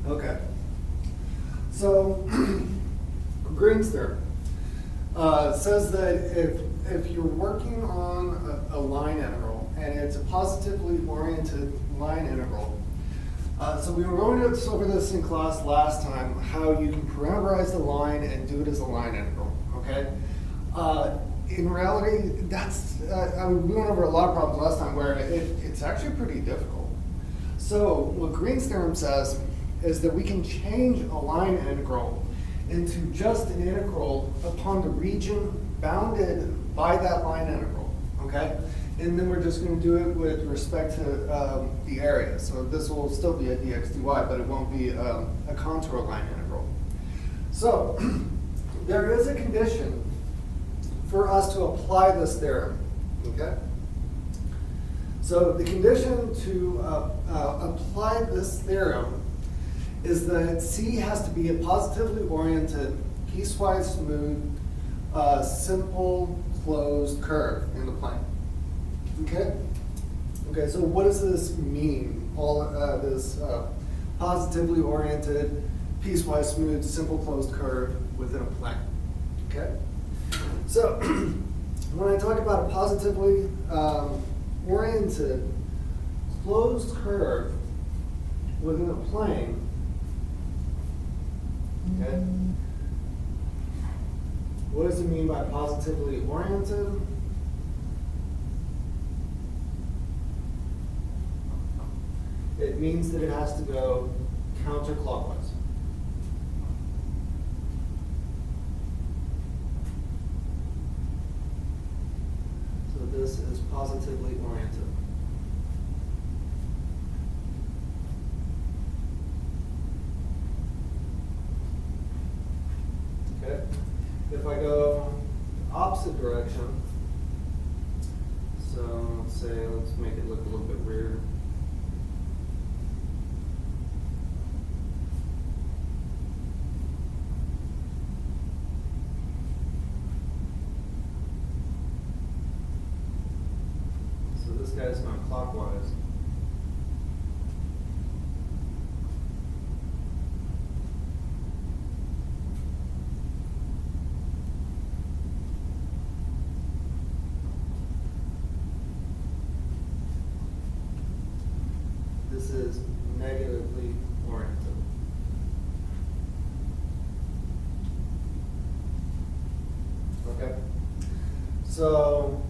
Okay. So, Green's theorem says that if you're working on a line integral, and it's a positively oriented line integral, so we were going over this in class last time, how you can parameterize the line and do it as a line integral, okay? In reality, we went over a lot of problems last time where it's actually pretty difficult. So what Green's theorem says is that we can change a line integral into just an integral upon the region bounded by that line integral, okay? And then we're just going to do it with respect to the area. So this will still be a dx dy, but it won't be a contour line integral. So there is a condition for us to apply this theorem, okay? So the condition to apply this theorem is that C has to be a positively oriented, piecewise smooth, simple closed curve in the plane. Okay? Okay, so what does this mean? All this positively oriented, piecewise smooth, simple closed curve within a plane. Okay? So when I talk about a positively oriented closed curve within a plane, okay, what does it mean by positively oriented? It means that it has to go counterclockwise. So this is positively oriented. Okay. If I go the opposite direction, so let's make it look a little bit weird. So this guy's going clockwise. This is negatively oriented. Okay? So,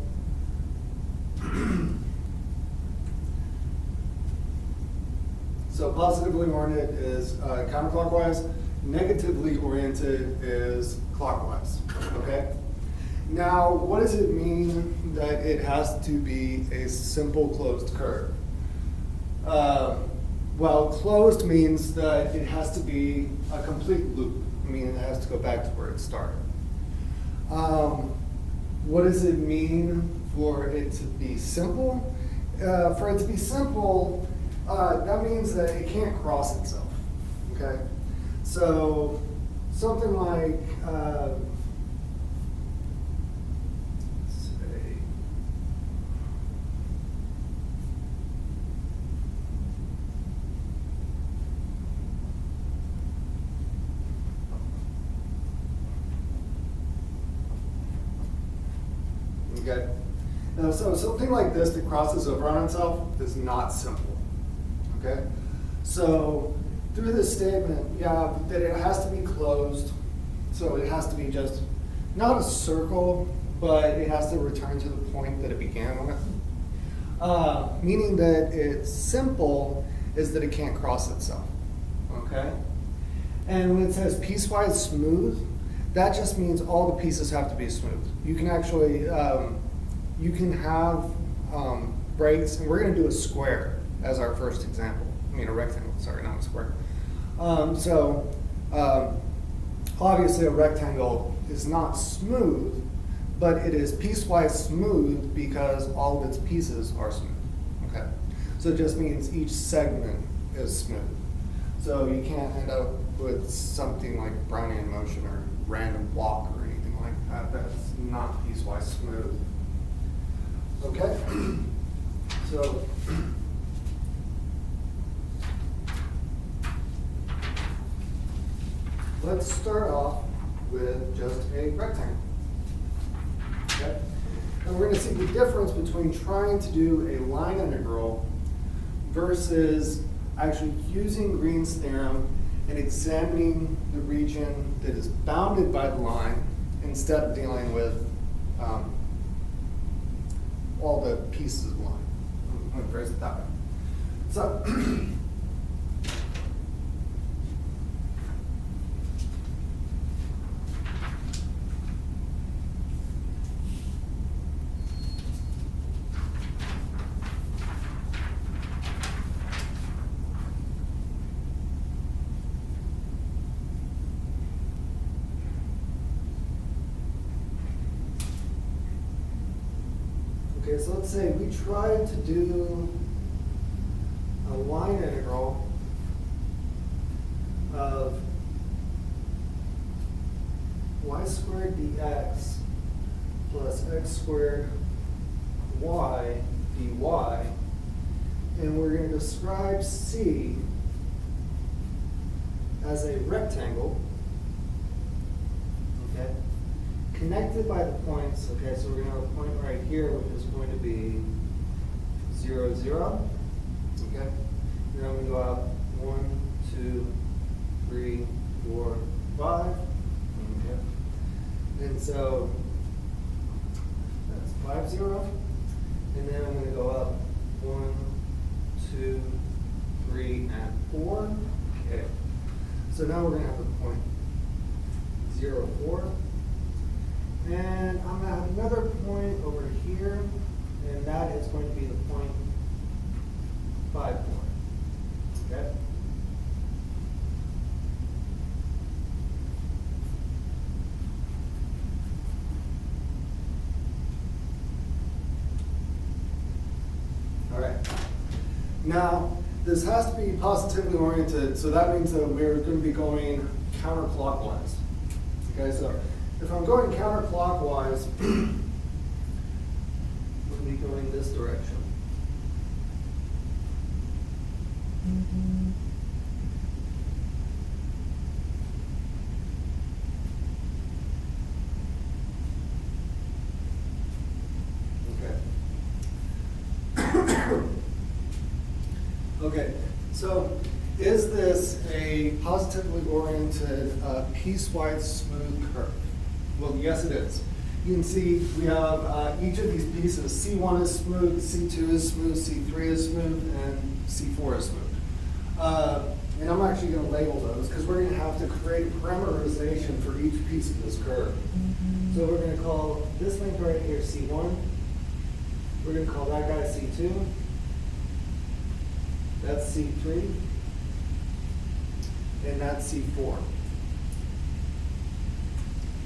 positively oriented is counterclockwise, negatively oriented is clockwise. Okay? Now, what does it mean that it has to be a simple closed curve? Well, closed means that it has to be a complete loop. I mean, it has to go back to where it started. What does it mean for it to be simple? For it to be simple, that means that it can't cross itself, okay? So something like, okay. Now, so something like this that crosses over on itself is not simple. Okay? So through this statement, yeah, that it has to be closed. So it has to be just not a circle, but it has to return to the point that it began with. Meaning that it's simple is that it can't cross itself. Okay? And when it says piecewise smooth, that just means all the pieces have to be smooth. You can actually, you can have breaks, and we're going to do a square as our first example. I mean a rectangle, sorry, not a square. Obviously a rectangle is not smooth, but it is piecewise smooth because all of its pieces are smooth. Okay, so it just means each segment is smooth. So you can't end up with something like Brownian motion or random walk or anything like that. That's not piecewise smooth. Okay, so let's start off with just a rectangle. Okay? And we're going to see the difference between trying to do a line integral versus actually using Green's theorem and examining the region that is bounded by the line instead of dealing with all the pieces of the line. I'm going to phrase it that way. So, okay, so let's say we tried to do a line integral of y squared dx plus x squared y dy, and we're going to describe C as a rectangle, okay, connected by the points. Okay, so we're going to have a point right here, which is going to be 0, 0. Okay, then I'm going to go out 1, 2, 3, 4, 5. Okay, and so that's 5, 0. And then I'm going to go up 1, 2, 3, and 4. Okay, so now we're going to have the point 0, 4. And I'm going to have another point over here, and that is going to be the point 5, 4. Okay? All right. Now, this has to be positively oriented, so that means that we're going to be going counterclockwise. Okay, so if I'm going counterclockwise, I'm going to be going this direction. Okay. Okay, so is this a positively oriented piecewise smooth curve? Well, yes it is. You can see we have each of these pieces. C1 is smooth, C2 is smooth, C3 is smooth, and C4 is smooth. And I'm actually going to label those because we're going to have to create a parameterization for each piece of this curve. So we're going to call this length right here C1. We're going to call that guy C2. That's C3. And that's C4.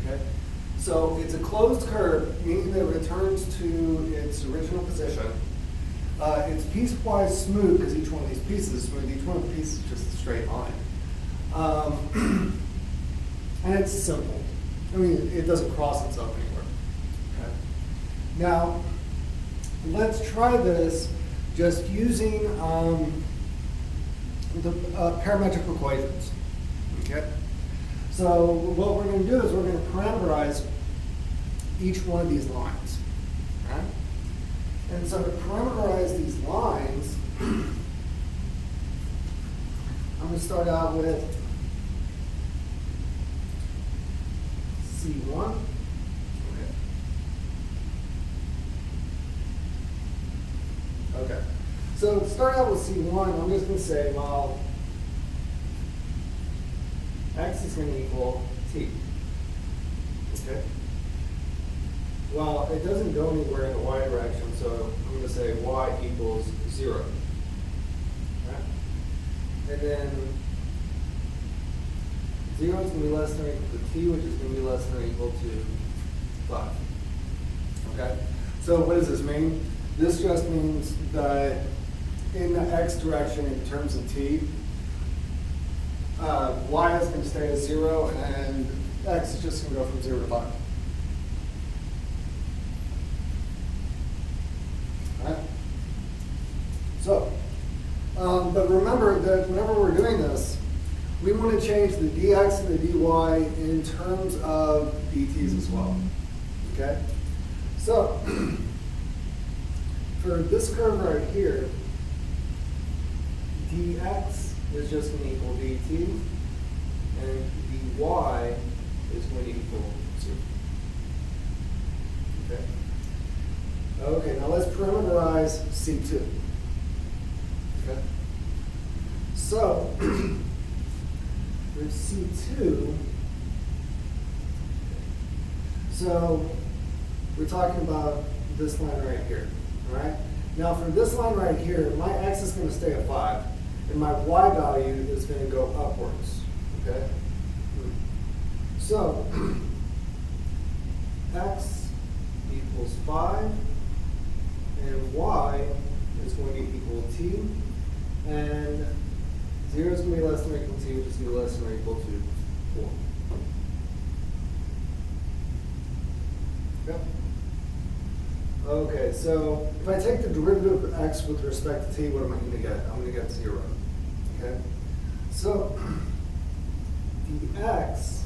Okay? So it's a closed curve, meaning that it returns to its original position. It's piecewise smooth because each one of these pieces is smooth. Each one of the pieces is just a straight line. And it's simple. I mean, it doesn't cross itself anywhere. Okay? Now, let's try this just using the parametric equations. Okay? So what we're going to do is we're going to parameterize each one of these lines. Right? And so to parameterize these lines, I'm going to start out with C1. Okay. So to start out with C1, I'm just going to say, well, x is going to equal t. Okay? Well, it doesn't go anywhere in the y direction, so I'm going to say y equals 0. Okay? And then 0 is going to be less than or equal to t, which is going to be less than or equal to 5. Okay? So what does this mean? This just means that in the x direction in terms of t, y is going to stay at 0, and x is just going to go from 0 to 5. All right? So, but remember that whenever we're doing this, we want to change the dx and the dy in terms of dt's as well. Okay? So, for this curve right here, dx is just going to equal dt, and dy is going to equal 0. Okay? Okay, now let's parameterize C2. Okay? So, for C2, so we're talking about this line right here, all right? Now for this line right here, my x is going to stay at 5, and my y value is going to go upwards, okay? So, x equals 5, and y is going to equal t, and 0 is going to be less than or equal to t, which is going to be less than or equal to 4. Yep. Okay, so if I take the derivative of x with respect to t, what am I going to get? I'm going to get 0. Okay? So dx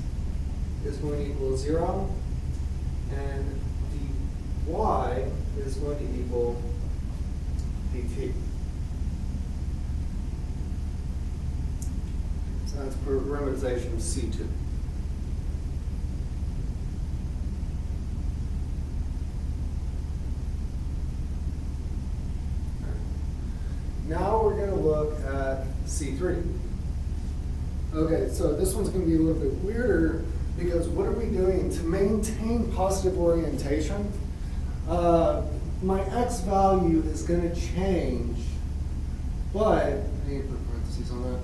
is going to equal 0, and dy is going to equal dt. So that's parameterization of C2. Now we're going to look at C3. Okay, so this one's going to be a little bit weirder because what are we doing? To maintain positive orientation, my x value is going to change, but, I need to put parentheses on that,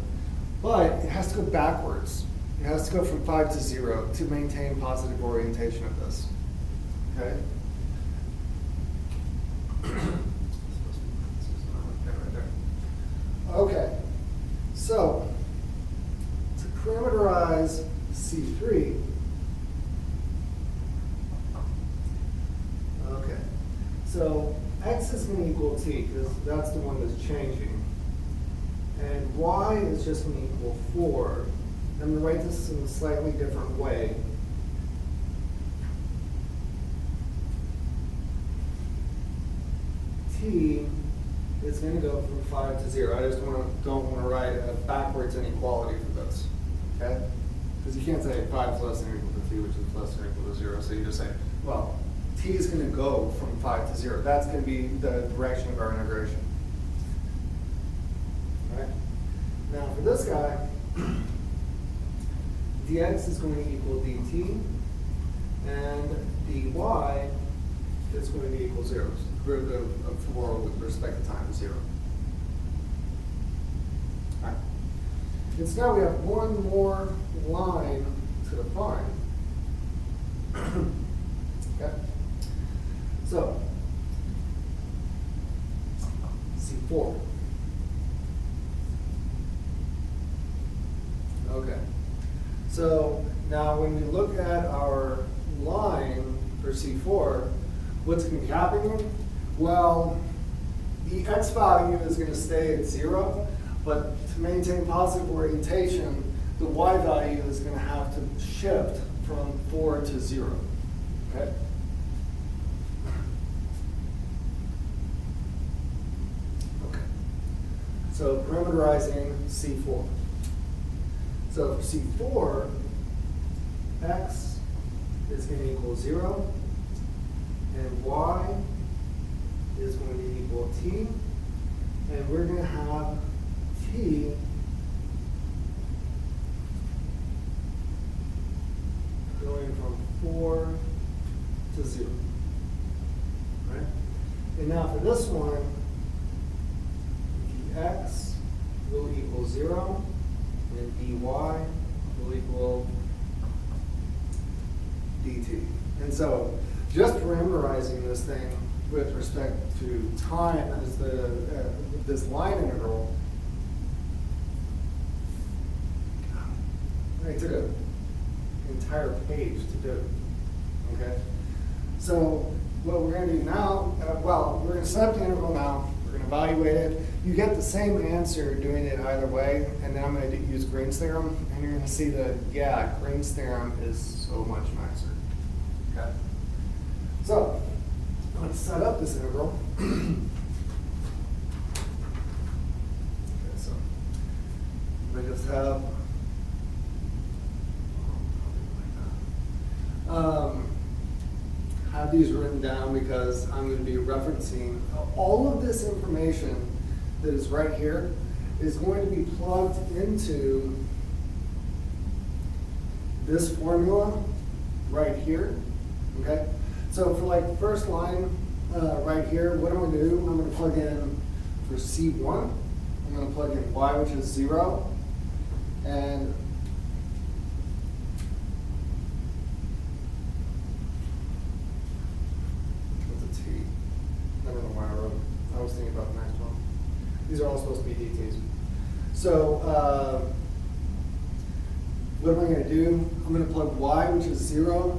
but it has to go backwards. It has to go from 5 to 0 to maintain positive orientation of this. Okay? Okay, so to parameterize C3, okay, so x is going to equal t because that's the one that's changing, and y is just going to equal 4. I'm going to write this in a slightly different way. T is going to go from 5 to 0. I just don't want to write a backwards inequality for this, okay? Because you can't say 5 is less than or equal to t, which is less than or equal to 0. So you just say, well, t is going to go from 5 to 0. That's going to be the direction of our integration. All right? Now for this guy, dx is going to equal dt, and dy is going to be equal 0. So the derivative of 4 with respect to time is 0. All right. And so now we have one more line to define. Okay. So C4. Okay. So now when we look at our line for C4, what's going to be happening? Well, the x value is going to stay at 0, but to maintain positive orientation, the y value is going to have to shift from 4 to 0. Okay? Okay. So parameterizing C4. So for C4, x is going to equal 0, and y is going to equal t, and we're going to have t going from 4 to 0. Right? And now for this one, dx will equal 0, and dy will equal dt. And so just parameterizing this thing with respect to time as this line integral, it took an entire page to do. Okay? So what we're going to do now, well, we're going to set up the integral now. We're going to evaluate it. you get the same answer doing it either way, and then I'm going to use Green's theorem, and you're going to see that, yeah, Green's theorem is so much nicer. Okay? So, let's set up this integral. Okay, so I just have these written down because I'm going to be referencing all of this information that is right here is going to be plugged into this formula right here. Okay, so for like the first line right here, what I'm going to do, I'm going to plug in for C1, I'm going to plug in y, which is 0, and what's a T? I don't know why I wrote it. I was thinking about the next one. These are all supposed to be DTs. So what am I going to do? I'm going to plug y, which is 0,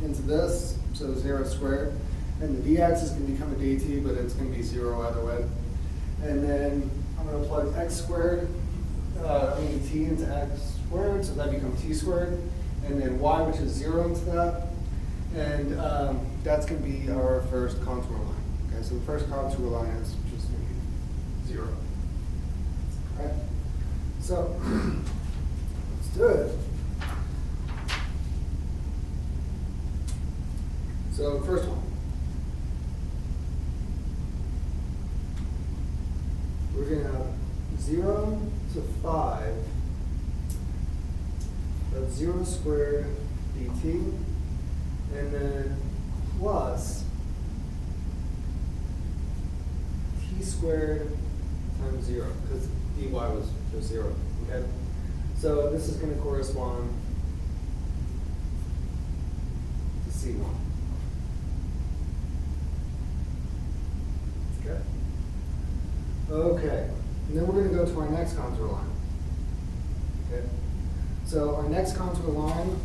into this, so 0 squared. And the dx is going to become a dt, but it's going to be 0 either way. And then I'm going to plug x squared, t into x squared, so that becomes t squared. And then y, which is 0, into that. And that's going to be our first contour line. Okay, so the first contour line is just going to be 0. All right, so let's do it. So first one, we're going to have 0 to 5, that's 0 squared dt, and then plus t squared times 0, because dy was just 0, okay? So this is going to correspond to C1. Okay. Okay, and then we're going to go to our next contour line. Okay. So our next contour line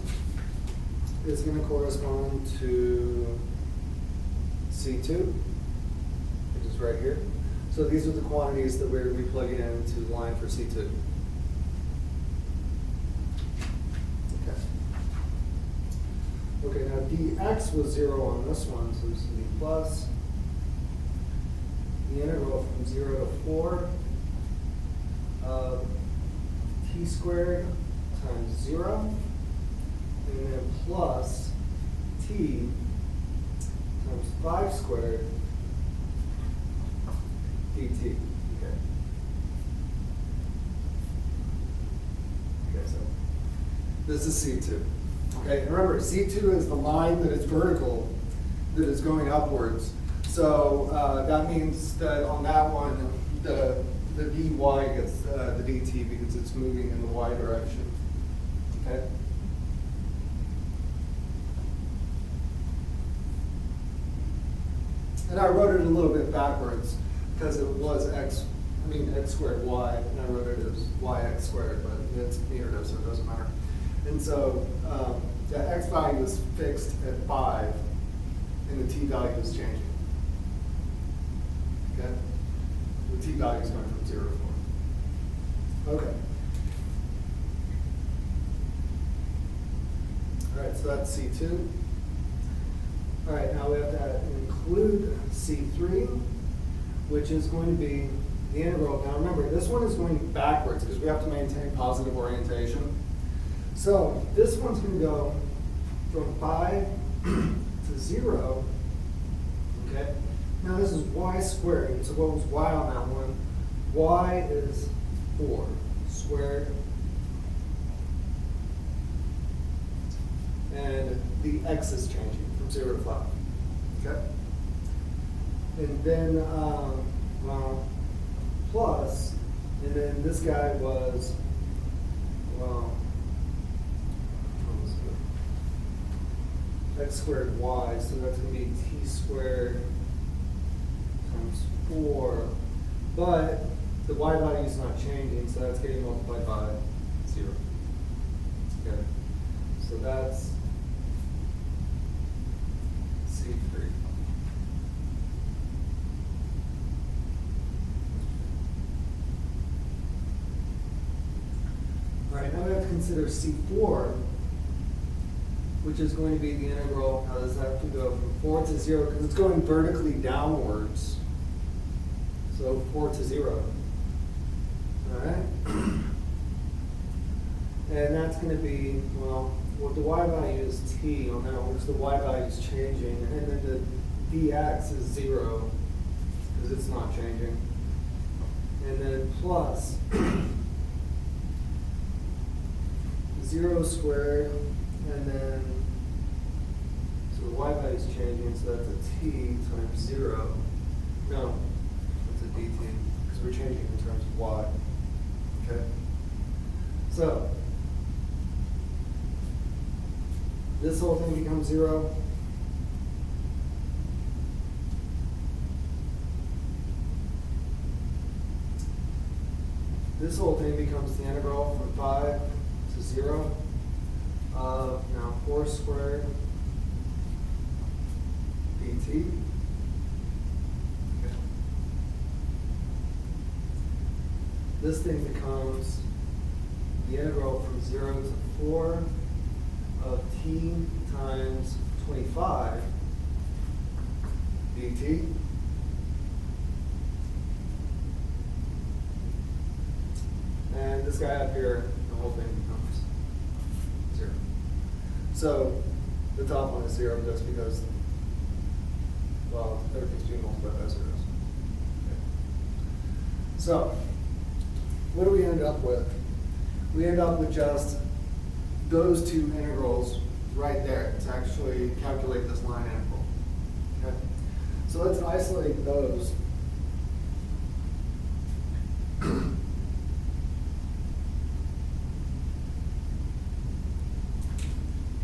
is going to correspond to C2, which is right here. So these are the quantities that we're going to be plugging into the line for C2. Okay. Okay, now dx was 0 on this one, so this is going to be plus. The integral from 0 to 4 of t squared times 0, and then plus t times 5 squared dt. Okay. Okay, so this is C2. Okay, and remember, C2 is the line that is vertical, that is going upwards. So that means that on that one, the dy gets the dt because it's moving in the y direction. Okay. And I wrote it a little bit backwards because it was x squared y, and I wrote it as yx squared, but it's iterative, so it doesn't matter. And so the x value is fixed at 5, and the t value is changing. Okay? The t value is going from 0 to 4. Okay. All right, so that's C2. All right, now we have to include C3, which is going to be the integral. Now remember, this one is going backwards because we have to maintain positive orientation. So this one's going to go from 5 to 0. Okay. Now this is y squared. So what was y on that one? Y is 4 squared. And the x is changing from 0 to 5. Okay? And then, plus, and then this guy was, x squared y, so that's going to be t squared times 4. But the y value is not changing, so that's getting multiplied by 0. Okay? So that's C3. right, now we have to consider C4, which is going to be the integral. How does that have to go from 4 to 0? Because it's going vertically downwards. So 4 to 0. All right? And that's going to be, well, the y value is t on that one, which the y value is changing. And then the dx is 0, because it's not changing. And then plus 0 squared, and then, so the y value is changing, so that's a t times 0. No, it's a dt, because we're changing in terms of y. Okay? So, this whole thing becomes 0. This whole thing becomes the integral from 5 to 0 of now 4 squared dt. Okay. This thing becomes the integral from 0 to 4 of t times 25 dt. And this guy up here, the whole thing becomes 0. So the top one is 0 just because, well, everything's being multiplied by zeros. Okay. So what do we end up with? We end up with just those two integrals right there to actually calculate this line integral. Okay. So let's isolate those.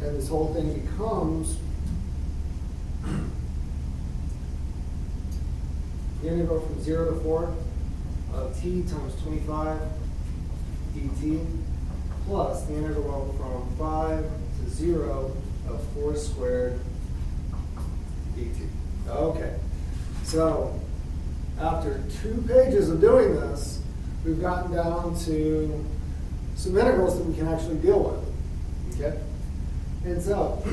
And this whole thing becomes the integral from 0 to 4 of t times 25 dt plus the integral from 5 to 0 of 4 squared dt. Okay, so after 2 pages of doing this, we've gotten down to some integrals that we can actually deal with. Okay? And so,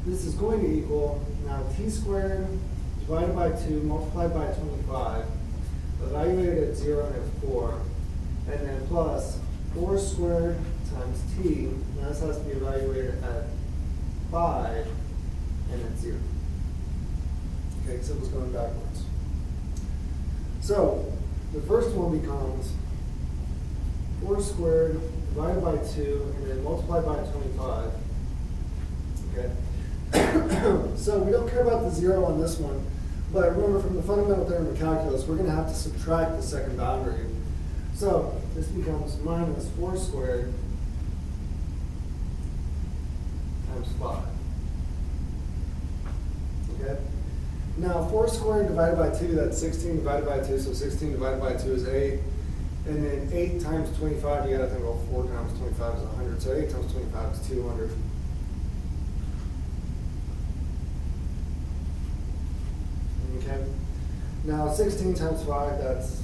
this is going to equal now t squared divided by 2 multiplied by 25, evaluated at 0 and at 4, and then plus 4 squared times t, now this has to be evaluated at 5 and at 0. Okay, so it's going backwards. So, the first one becomes 4 squared divided by 2 and then multiplied by 25. Okay. So we don't care about the 0 on this one, but remember from the fundamental theorem of calculus, we're going to have to subtract the second boundary. So this becomes minus 4 squared times 5. Okay. Now 4 squared divided by 2, that's 16 divided by 2, so 16 divided by 2 is 8. And then 8 times 25, you got to think, well, 4 times 25 is 100, so 8 times 25 is 200. Okay. Now 16 times 5, that's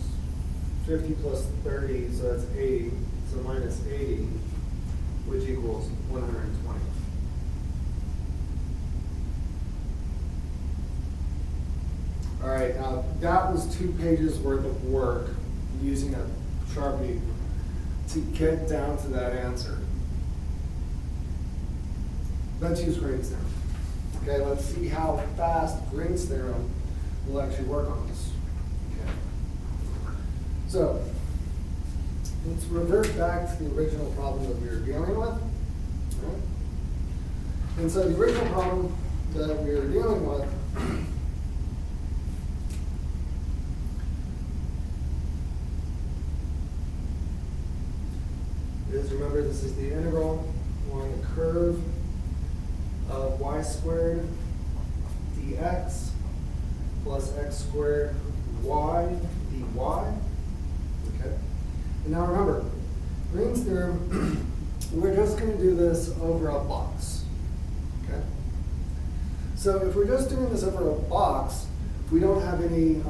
50 plus 30, so that's 80. So minus 80, which equals 120. All right, now that was 2 pages worth of work using a Sharpie to get down to that answer. Let's use Green's theorem. Okay, let's see how fast Green's theorem will actually work on this. Okay. So let's revert back to the original problem that we were dealing with. Right? And so the original problem that we were dealing with is, remember, this is the integral along the curve of y squared dx plus x squared y dy. Okay. And now remember, Green's theorem, we're just going to do this over a box. Okay. So if we're just doing this over a box, we don't have any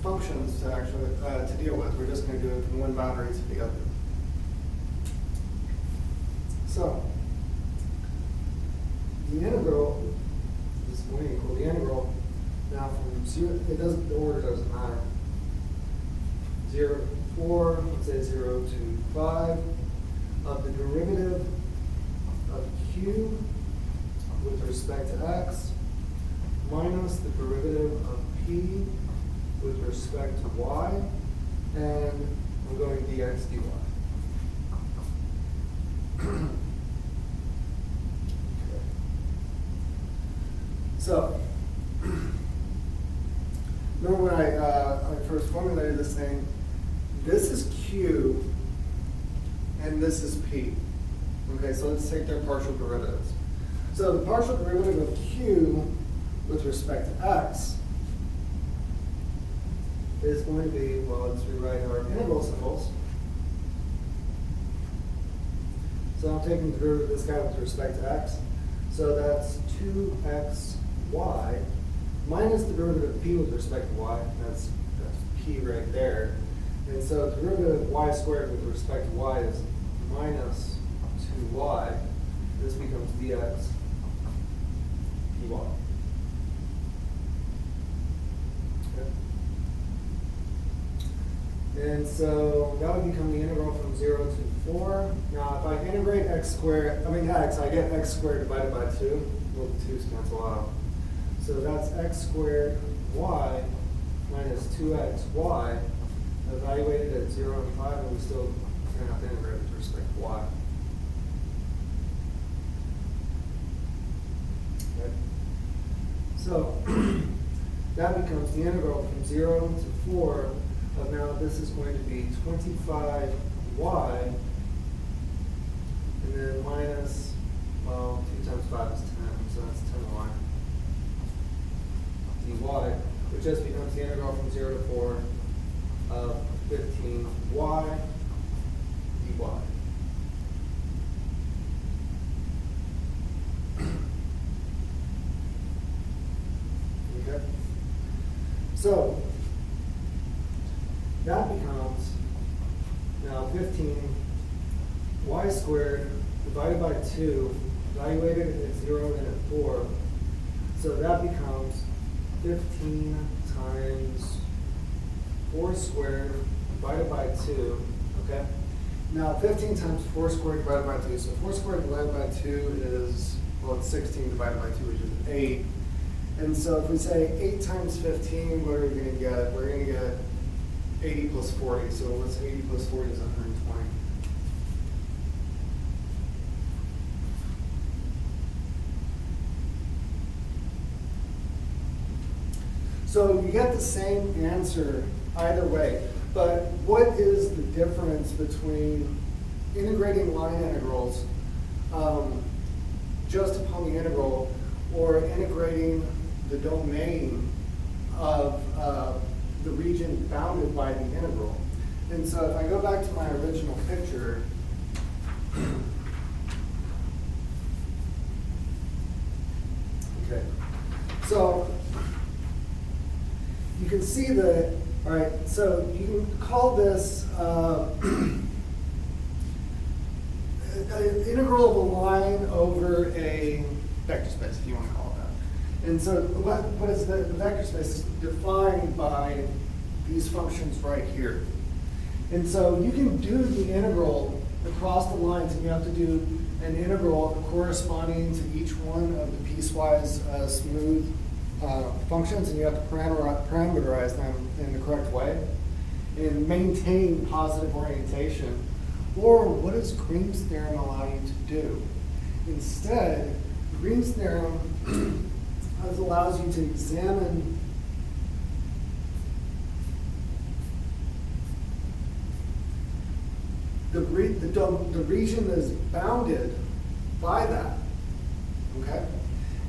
functions to actually to deal with. We're just going to do it from one boundary to the other. So the integral is going to equal the integral now from 0, the order doesn't matter. 0 to 4, let's say 0 to 5, of the derivative of q with respect to x minus the derivative of p with respect to y, and I'm going dx dy. Okay. So, remember when I first formulated this thing, this is q and this is p. Okay, so let's take their partial derivatives. So the partial derivative of q with respect to x is going to be, well, let's rewrite our integral symbols. So I'm taking the derivative of this guy with respect to x. So that's 2xy minus the derivative of p with respect to y. That's p right there. And so the derivative of y squared with respect to y is minus 2y. This becomes dx dy. And so that would become the integral from 0 to 4. Now, if I integrate x, I get x squared divided by 2. Well, the 2's cancel out. So that's x squared y minus 2xy evaluated at 0 and 5, and we still going to have to integrate with respect to y. Okay. So that becomes the integral from 0 to 4 of now this is going to be 25y, and then minus, well, 2 times 5 is 10, so that's 10y dy, which just becomes the integral from 0 to 4 of 15y dy. Okay. So that becomes now 15y squared divided by 2, evaluated at 0 and at 4. So that becomes 15 times 4 squared divided by 2. Okay. Now 15 times 4 squared divided by 2. So 4 squared divided by 2 is, well, it's 16 divided by 2, which is 8. And so if we say 8 times 15, what are we going to get? We're going to get 80 plus 40. So what's 80 plus 40 is 120. So you get the same answer either way. But what is the difference between integrating line integrals just upon the integral, or integrating the domain of the region bounded by the integral? And so if I go back to my original picture, okay, so you can see that, all right, so you can call this an integral of a line over a vector space, if you want to call it that. And so what is the vector space is defined by these functions right here. And so you can do the integral across the lines, and you have to do an integral corresponding to each one of the piecewise smooth functions, and you have to parameterize them in the correct way and maintain positive orientation. Or what does Green's theorem allow you to do? Instead, Green's theorem allows you to examine the region that is bounded by that, okay?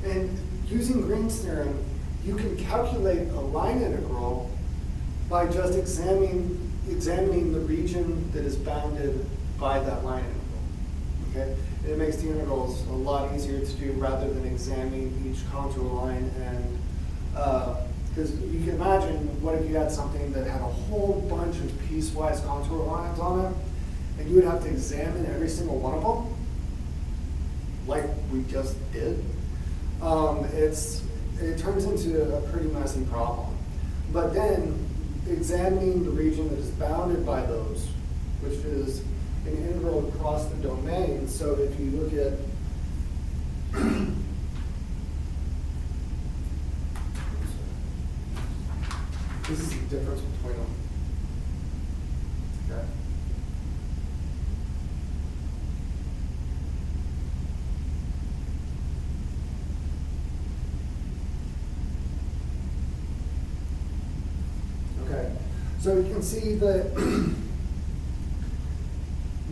And using Green's theorem, you can calculate a line integral by just examining the region that is bounded by that line integral, okay? And it makes the integrals a lot easier to do rather than examining each contour line. And because you can imagine, what if you had something that had a whole bunch of piecewise contour lines on it, and you would have to examine every single one of them? like we just did, it turns into a pretty messy problem. But then examining the region that is bounded by those, which is an integral across the domain. So if you look at this is the difference between them. Okay. Okay. So you can see that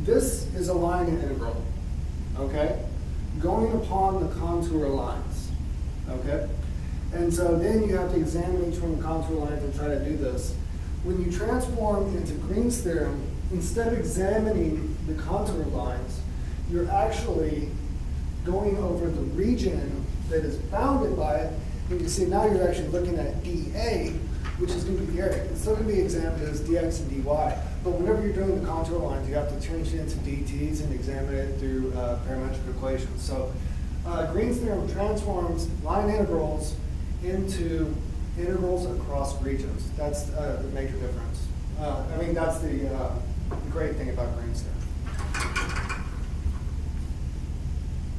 this is a line integral. Okay, going upon the contour lines. Okay. And so then you have to examine each one of the contour lines and try to do this. When you transform into Green's theorem, instead of examining the contour lines, you're actually going over the region that is bounded by it. And you see now you're actually looking at dA, which is going to be the area. It's still going to be examined as dx and dy. But whenever you're doing the contour lines, you have to change it into dt's and examine it through parametric equations. So Green's theorem transforms line integrals into integrals across regions. That's the major difference. I mean, that's the great thing about Green's theorem.